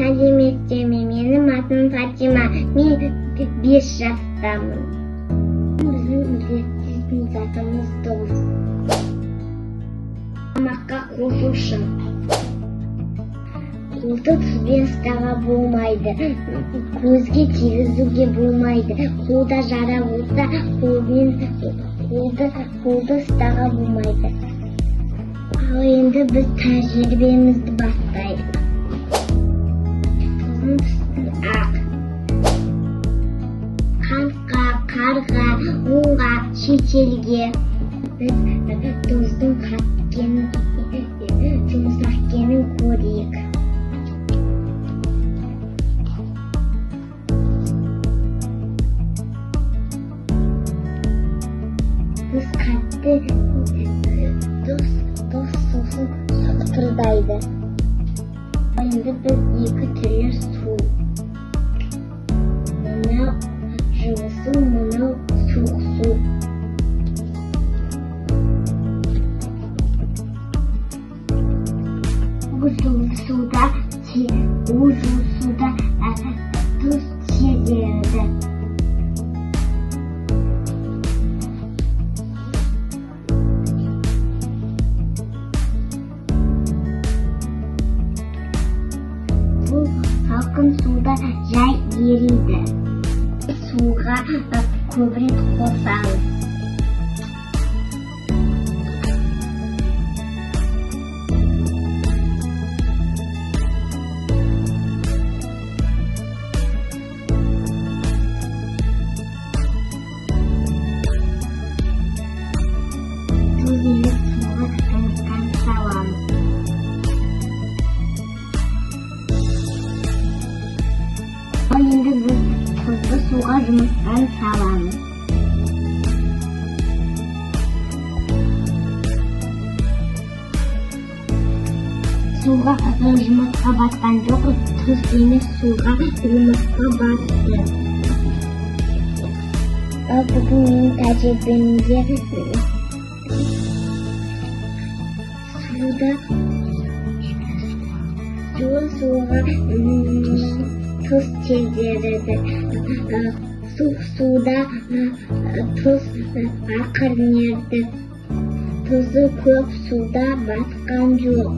Сәлеметсіздер ме? Менің атым Фатима. Мен 5 жастамын. Біздің үйрететін затымыз дауыс. Тамаққа қосушы. Қолды тұзбен ұстауға болмайды. Көзге тигізуге болмайды. Қолда жара болса, қолды ұстауға болмайды. Ал енді біз тәжірибемізді бастайық. Тұздың түсі ақ. Қантқа, қарға, ұнға, шетелге. Біз тұздың қаткенін, жұмсақкенін көрейік. Тұз қатты, тұз сосын тұздайды. Енді біз 2 түрлі су. Мынау жылы су, мынау суық су. Жылы суда тұз сезіледі. Бұл салқын суда жай ериді. Суға көбірек қосамыз. Енді біз тұзды суға жұмыстан саламыз. Суға жұмысқа батқан жоқ, тұз емес суға жұмысқа батты. Ал бүгін менің тәжірибемде суға тұз сезіледі. Суық суда тұз ақырын ерді. Тұзы көп суда батқан жоқ.